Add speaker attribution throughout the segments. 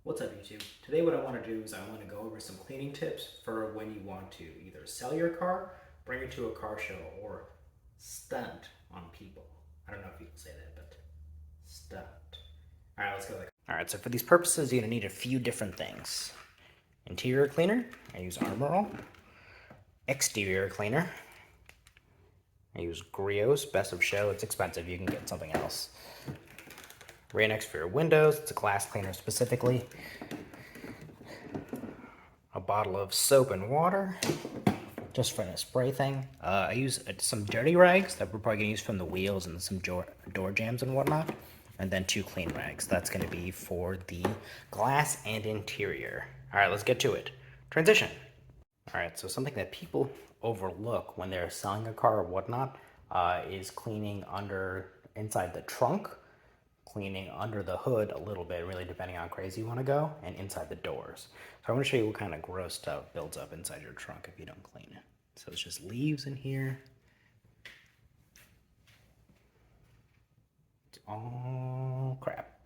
Speaker 1: What's up YouTube? Today what I want to do is I want to go over some cleaning tips for when you want to either sell your car, bring it to a car show, or stunt on people. I don't know if you can say that, but stunt. Alright, let's go. Alright, so for these purposes you're going to need a few different things. Interior cleaner, I use Armor All. Exterior cleaner, I use Griot's Best of Show. It's expensive, you can get something else. Rain-X for your windows, it's a glass cleaner specifically. A bottle of soap and water, just for the spray thing. I use some dirty rags that we're probably going to use from the wheels and some door jams and whatnot. And then 2 clean rags. That's going to be for the glass and interior. Alright, let's get to it. Transition. Alright, so something that people overlook when they're selling a car or whatnot is cleaning inside the trunk, cleaning under the hood a little bit, really depending on how crazy you want to go, and inside the doors. So I want to show you what kind of gross stuff builds up inside your trunk if you don't clean it. So it's just leaves in here. It's all crap.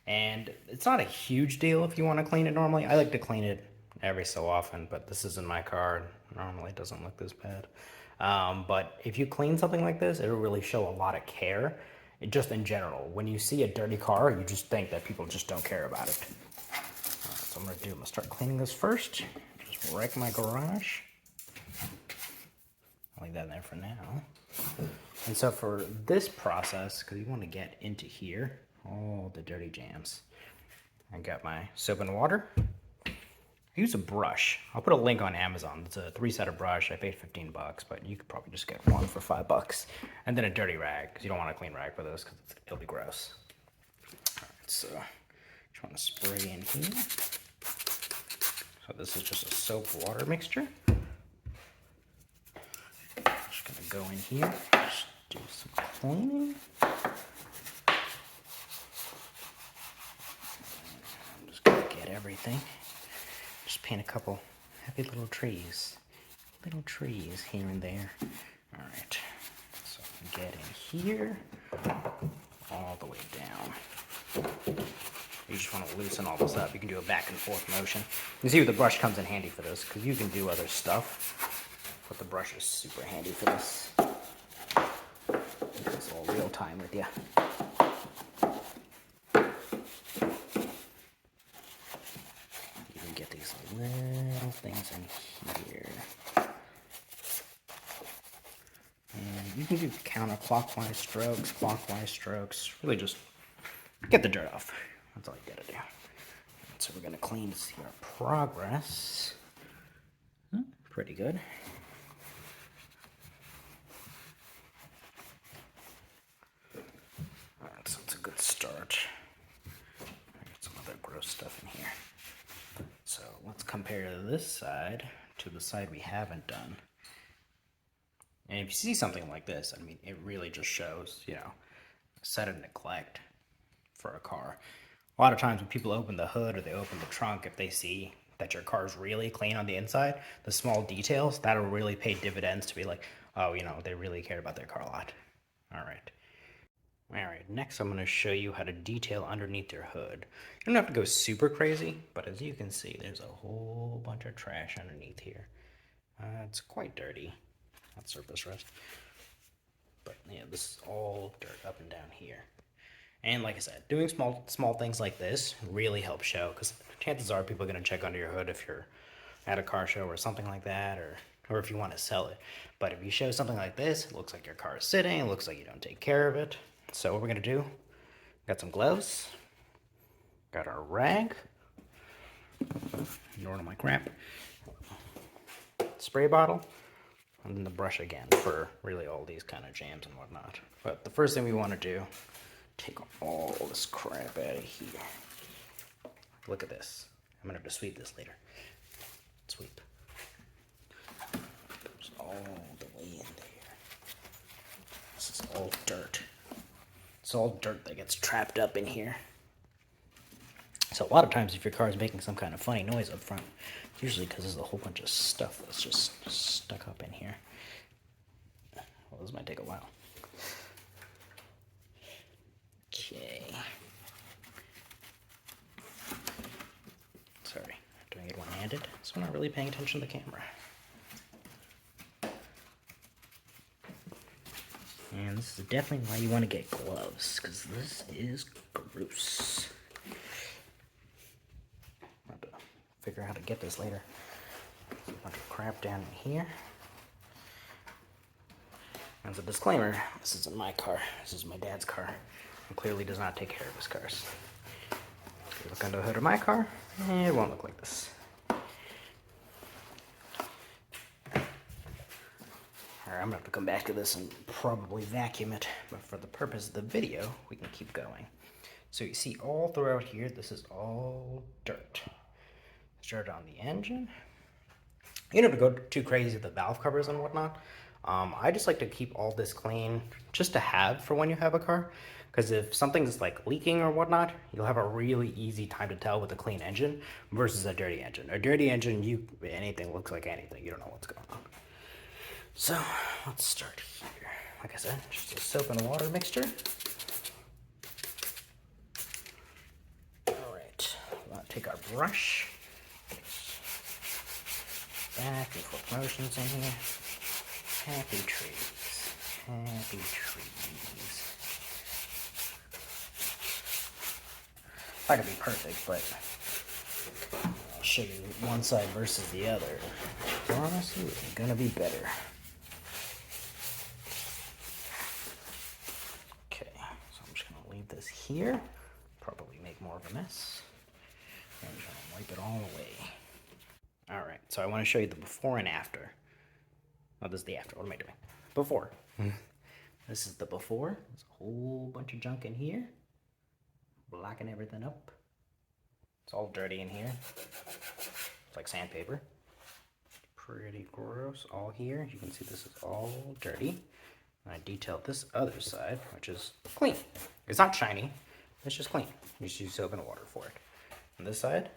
Speaker 1: And it's not a huge deal if you want to clean it normally. I like to clean it every so often, but this isn't my car. Normally it doesn't look this bad. But if you clean something like this, it'll really show a lot of care. Just in general, when you see a dirty car, you just think that people just don't care about it. So I'm gonna start cleaning this first. Just wreck my garage. I'll leave that in there for now. And so for this process, because you want to get into here, all the dirty jams, I got my soap and water. I use a brush. I'll put a link on Amazon. It's a 3-set brush. I paid 15 bucks, but you could probably just get one for 5 bucks. And then a dirty rag, because you don't want a clean rag for this, because it'll be gross. All right, so just want to spray in here. So this is just a soap water mixture. Just gonna go in here, just do some cleaning. I'm just gonna get everything. Just paint a couple happy little trees here and there. All right, so get in here, all the way down. You just want to loosen all this up. You can do a back and forth motion. You see, the brush comes in handy for this because you can do other stuff, but the brush is super handy for this. It's all real time with you. You can get these little things in here. And you can do counterclockwise strokes, clockwise strokes. Really just get the dirt off. That's all you gotta do. So we're gonna clean to see our progress. Pretty good. Alright, so it's a good start. I got some other gross stuff in here. So let's compare this side to the side we haven't done. And if you see something like this, I mean, it really just shows, a set of neglect for a car. A lot of times when people open the hood or they open the trunk, if they see that your car is really clean on the inside, the small details, that'll really pay dividends to be like, oh, they really care about their car a lot. All right, next I'm going to show you how to detail underneath your hood. You don't have to go super crazy, but as you can see, there's a whole bunch of trash underneath here. It's quite dirty. Not surface rust. But yeah, this is all dirt up and down here. And like I said, doing small things like this really helps show, because chances are people are going to check under your hood if you're at a car show or something like that, or if you want to sell it. But if you show something like this, it looks like your car is sitting, it looks like you don't take care of it. So what we're going to do, got some gloves, got our rag, ignore my crap, spray bottle, and then the brush again for really all these kind of jams and whatnot. But the first thing we want to do, take all this crap out of here. Look at this. I'm gonna have to sweep this later. Sweep. Goes all the way in there. This is all dirt. It's all dirt that gets trapped up in here. So a lot of times if your car is making some kind of funny noise up front, it's usually because there's a whole bunch of stuff that's just stuck up in here. Well, this might take a while. Okay. one-handed, so I'm not really paying attention to the camera. And this is definitely why you want to get gloves, because this is gross. I'll have to figure out how to get this later. There's a bunch of crap down in here. As a disclaimer, this isn't my car. This is my dad's car. He clearly does not take care of his cars. If you look under the hood of my car, it won't look like this. Alright, I'm gonna have to come back to this and probably vacuum it, but for the purpose of the video, we can keep going. So you see all throughout here, this is all dirt. There's dirt on the engine. You don't have to go too crazy with the valve covers and whatnot. I just like to keep all this clean just to have for when you have a car, because if something's like leaking or whatnot, you'll have a really easy time to tell with a clean engine versus a dirty engine. A dirty engine, anything looks like anything. You don't know what's going on. So let's start here. Like I said, just a soap and water mixture. All right, we'll take our brush. Back and forth motions in here. Happy trees. Happy trees. Not gonna be perfect, but I'll show you one side versus the other. I promise you, it's gonna be better. Okay, so I'm just gonna leave this here. Probably make more of a mess. And I'm gonna wipe it all away. Alright, so I want to show you the before and after. Oh, this is the after. What am I doing? Before. This is the before. There's a whole bunch of junk in here. Blocking everything up. It's all dirty in here. It's like sandpaper. Pretty gross. All here. You can see this is all dirty. And I detailed this other side, which is clean. It's not shiny. It's just clean. You just use soap and water for it. On this side,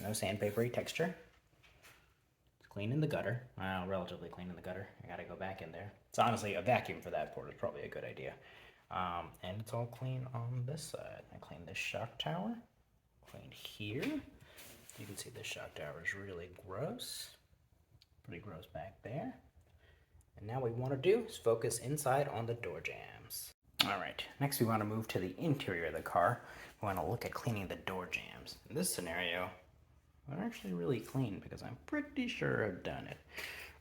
Speaker 1: no sandpapery texture. It's clean in the gutter. Well, relatively clean in the gutter. I gotta go back in there. It's honestly a vacuum for that port is probably a good idea. And it's all clean on this side. I cleaned this shock tower. Cleaned here. You can see this shock tower is really gross. Pretty gross back there. And now what we want to do is focus inside on the door jambs. Alright, next we want to move to the interior of the car. We want to look at cleaning the door jambs. In this scenario, they're actually really clean because I'm pretty sure I've done it.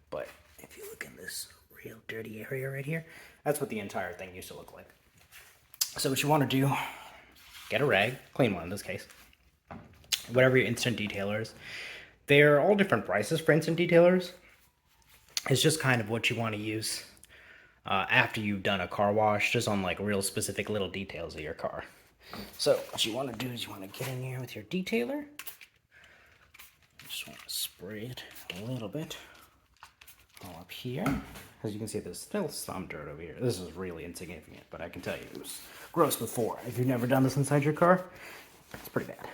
Speaker 1: But if you look in this real dirty area right here, that's what the entire thing used to look like. So what you want to do, get a rag, clean one in this case, whatever your instant detailer is. They're all different prices for instant detailers. It's just kind of what you want to use after you've done a car wash, just on like real specific little details of your car. So what you want to do is you want to get in here with your detailer. Just want to spray it a little bit all up here. As you can see, there's still some dirt over here. This is really insignificant, but I can tell you it was gross before. If you've never done this inside your car, it's pretty bad.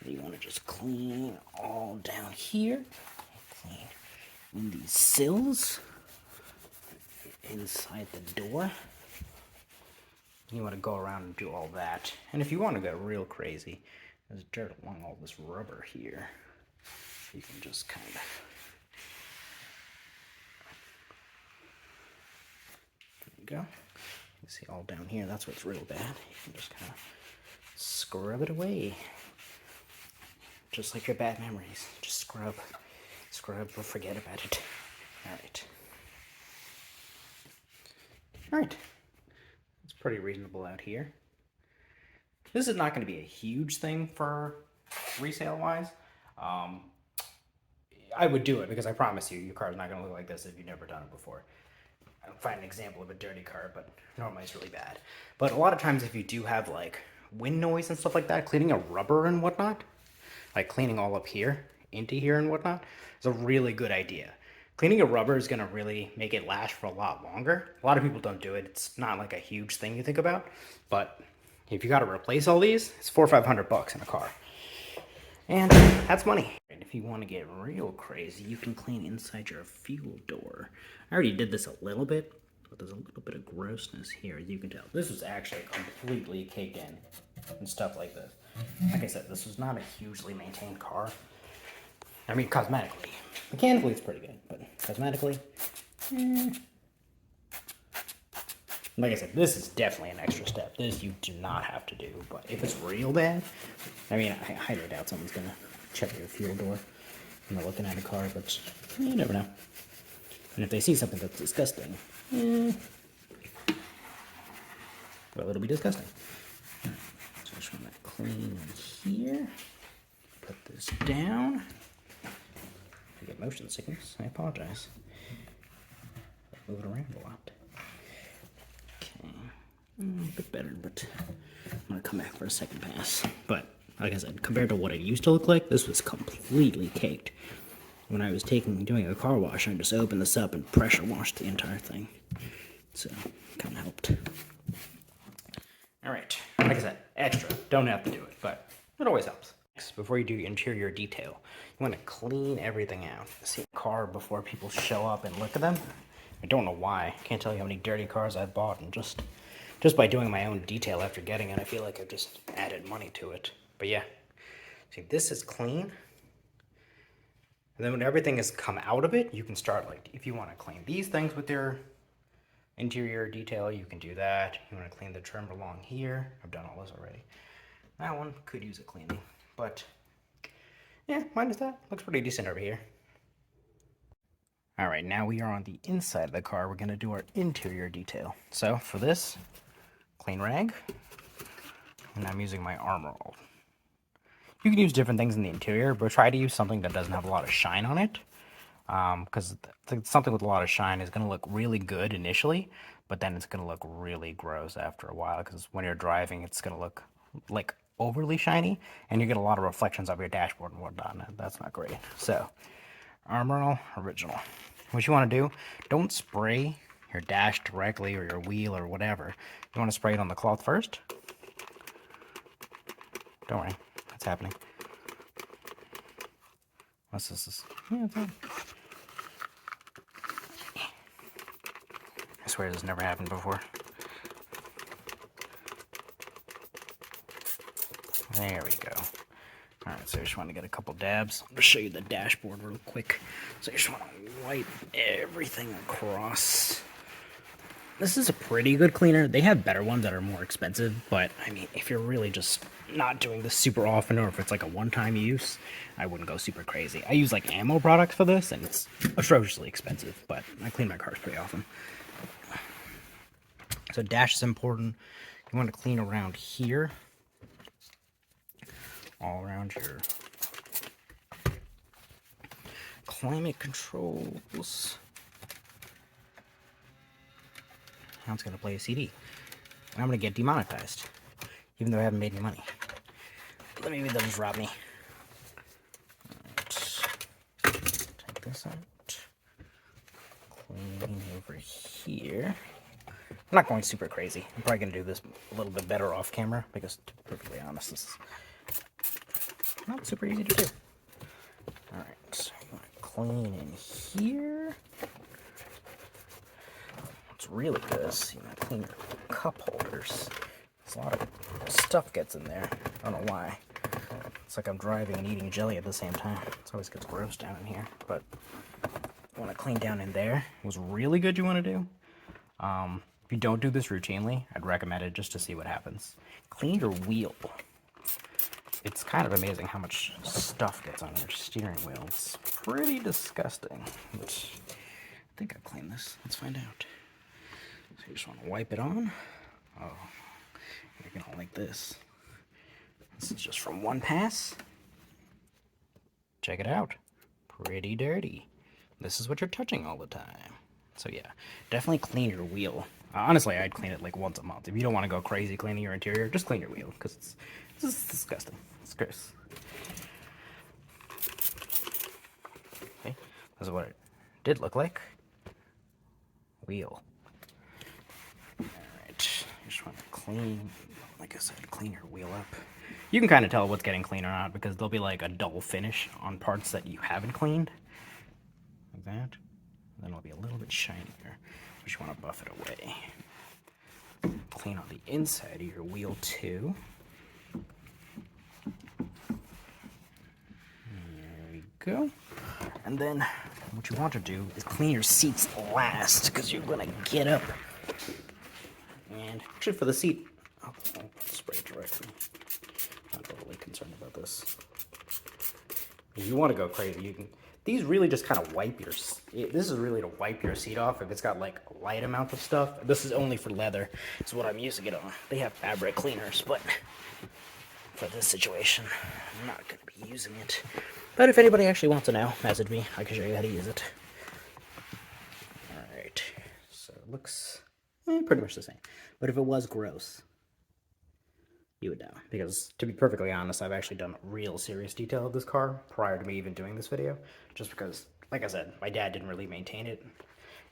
Speaker 1: You want to just clean all down here. Clean in these sills. Inside the door. You want to go around and do all that. And if you want to get real crazy, there's dirt along all this rubber here. You can just kind of... There you go. You see all down here, that's what's real bad. You can just kind of scrub it away. Just like your bad memories. Just scrub. Scrub or forget about it. Alright. Alright. It's pretty reasonable out here. This is not going to be a huge thing for resale-wise. I would do it because I promise you, your car is not going to look like this if you've never done it before. I'll find an example of a dirty car, but normally it's really bad. But a lot of times if you do have like wind noise and stuff like that, cleaning a rubber and whatnot, like cleaning all up here, into here and whatnot, is a really good idea. Cleaning a rubber is going to really make it last for a lot longer. A lot of people don't do it. It's not like a huge thing you think about, but if you got to replace all these, it's $400 or $500 in a car. And that's money. And if you want to get real crazy, you can clean inside your fuel door. I already did this a little bit, but there's a little bit of grossness here, as you can tell. This is actually completely caked in. and stuff like this. Like I said, this was not a hugely maintained car. I mean, cosmetically. Mechanically, it's pretty good, but cosmetically, like I said, this is definitely an extra step. This you do not have to do, but if it's real bad, I mean, I highly doubt someone's gonna check your fuel door when they're looking at a car, but you never know. And if they see something that's disgusting, well, it'll be disgusting. So I just want to clean here. Put this down. I get motion sickness. I apologize. I move it around a lot. Okay. A bit better, but I'm going to come back for a second pass. But, like I said, compared to what it used to look like, this was completely caked. When I was doing a car wash, I just opened this up and pressure washed the entire thing. So, kind of helped. Alright, like I said, extra. Don't have to do it, but it always helps. Next, before you do your interior detail, you want to clean everything out. See a car before people show up and look at them. I don't know why. I can't tell you how many dirty cars I've bought, and just by doing my own detail after getting it, I feel like I've just added money to it. But yeah, see, this is clean. And then when everything has come out of it, you can start, like, if you want to clean these things with your interior detail, you can do that. You want to clean the trim along here. I've done all this already. That one could use a cleaning, but yeah, minus that, looks pretty decent over here. All right, now we are on the inside of the car. We're gonna do our interior detail. So for this, clean rag, and I'm using my Armor All. You can use different things in the interior, but try to use something that doesn't have a lot of shine on it. Because something with a lot of shine is going to look really good initially, but then it's going to look really gross after a while, because when you're driving, it's going to look like overly shiny, and you get a lot of reflections off your dashboard and whatnot, and that's not great. So, Armor All Original. What you want to do, don't spray your dash directly or your wheel or whatever. You want to spray it on the cloth first. Don't worry, it's happening. What's this? Yeah, it's on. I swear this never happened before. There we go. Alright, so I just want to get a couple dabs. I'll just show you the dashboard real quick. So I just want to wipe everything across. This is a pretty good cleaner. They have better ones that are more expensive, but I mean, if you're really just not doing this super often, or if it's like a one-time use, I wouldn't go super crazy. I use like ammo products for this, and it's atrociously expensive, but I clean my cars pretty often. So dash is important. You want to clean around here, all around your climate controls. Now it's going to play a CD. I'm going to get demonetized, even though I haven't made any money. But maybe they'll just rob me. Right. Take this out. Clean over here. I'm not going super crazy. I'm probably going to do this a little bit better off camera, because to be perfectly honest, this is not super easy to do. Alright, so you want to clean in here. What's really good is you want to clean your cup holders. There's a lot of stuff gets in there. I don't know why. It's like I'm driving and eating jelly at the same time. It always gets gross down in here, but you want to clean down in there. What's really good you want to do, if you don't do this routinely, I'd recommend it just to see what happens. Clean your wheel. It's kind of amazing how much stuff gets on your steering wheel. It's pretty disgusting, but I think I've cleaned this. Let's find out. So you just want to wipe it on. Oh, you're gonna like this. This is just from one pass. Check it out. Pretty dirty. This is what you're touching all the time. So yeah, definitely clean your wheel. Honestly, I'd clean it like once a month. If you don't want to go crazy cleaning your interior, just clean your wheel, because it's disgusting. It's gross. Okay, this is what it did look like. Wheel. Alright, you just want to clean, like I said, clean your wheel up. You can kind of tell what's getting clean or not, because there'll be like a dull finish on parts that you haven't cleaned. Like that. And then it'll be a little bit shinier. You just want to buff it away. Clean on the inside of your wheel too. go. And then what you want to do is clean your seats last, because you're gonna get up. And actually for the seat, I'll spray directly. Not totally concerned about this. If you want to go crazy, you can. These really just kind of wipe your. This is really to wipe your seat off if it's got like a light amount of stuff. This is only for leather. It's what I'm using it on. They have fabric cleaners, but for this situation, I'm not going to be using it. But if anybody actually wants to know, message me. I can show you how to use it. All right. So it looks pretty much the same. But if it was gross, you would know, because to be perfectly honest, I've actually done real serious detail of this car prior to me even doing this video, just because, like I said, my dad didn't really maintain it,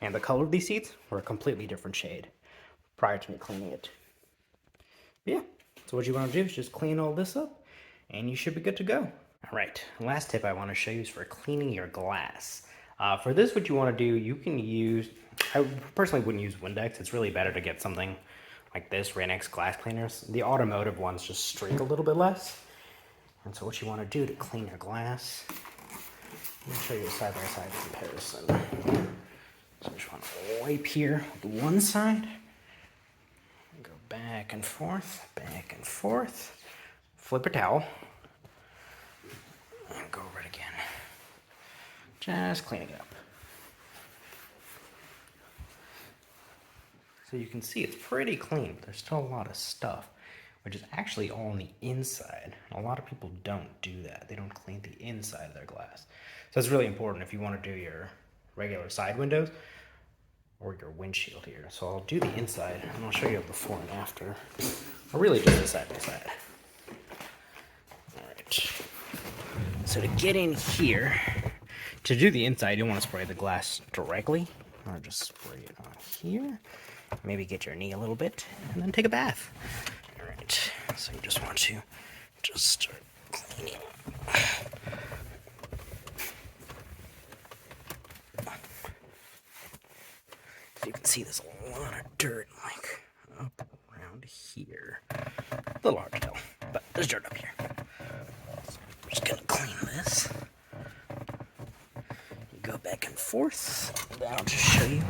Speaker 1: and the color of these seats were a completely different shade prior to me cleaning it. But yeah, so what you want to do is just clean all this up, and you should be good to go. All right, last tip I want to show you is for cleaning your glass. For this, what you want to do, you can use, I personally wouldn't use Windex. It's really better to get something like this, Rain-X glass cleaners. The automotive ones just streak a little bit less. And so what you want to do to clean your glass, I'm going to show you a side-by-side comparison. So I just want to wipe here with one side, go back and forth, flip a towel, and go over it again. Just cleaning it up. So you can see it's pretty clean, but there's still a lot of stuff, which is actually all on the inside. A lot of people don't do that. They don't clean the inside of their glass. So it's really important if you want to do your regular side windows or your windshield here. So I'll do the inside, and I'll show you a before and after. I'll really do this side by side. All right. So to get in here, to do the inside, you don't want to spray the glass directly. I'll just spray it on here. Maybe get your knee a little bit, and then take a bath. All right, so you just want to just start cleaning. So you can see there's a lot of dirt, like, up around here. A little hard to tell, but there's dirt up here. So I'm just gonna clean this. You go back and forth, and I'll just show you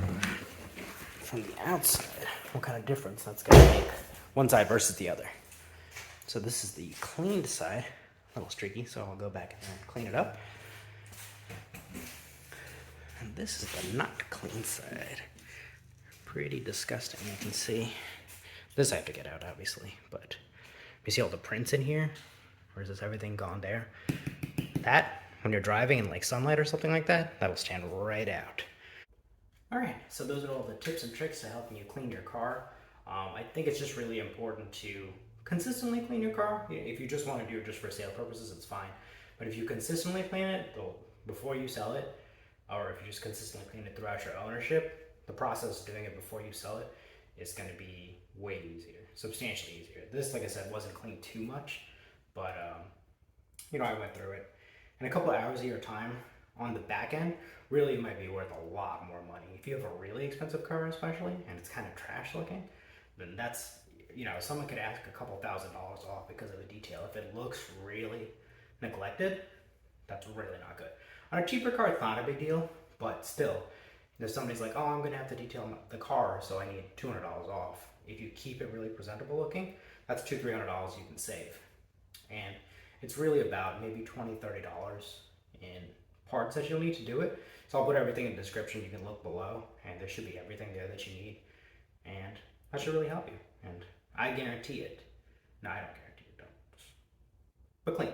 Speaker 1: from the outside what kind of difference that's going to make, one side versus the other. So this is the cleaned side, a little streaky, so I'll go back and clean it up. And this is the not clean side. Pretty disgusting, you can see. This I have to get out, obviously, but you see all the prints in here? Or is this everything gone there? That, when you're driving in like sunlight or something like that, that'll stand right out. Alright, so those are all the tips and tricks to helping you clean your car. I think it's just really important to consistently clean your car. If you just want to do it just for sale purposes, it's fine. But if you consistently clean it before you sell it, or if you just consistently clean it throughout your ownership, the process of doing it before you sell it is going to be way easier, substantially easier. This, like I said, wasn't cleaned too much, but I went through it. In a couple of hours of your time on the back end, really might be worth a lot more money. If you have a really expensive car especially, and it's kind of trash looking, then that's, someone could ask a couple $1,000s off because of the detail. If it looks really neglected, that's really not good. On a cheaper car, it's not a big deal, but still, if somebody's like, oh, I'm gonna have to detail the car, so I need $200 off. If you keep it really presentable looking, that's $200-300 you can save. And it's really about maybe $20-30 in parts that you'll need to do it. So I'll put everything in the description. You can look below, and there should be everything there that you need. And that should really help you. And I guarantee it. No, I don't guarantee it, don't. But clean.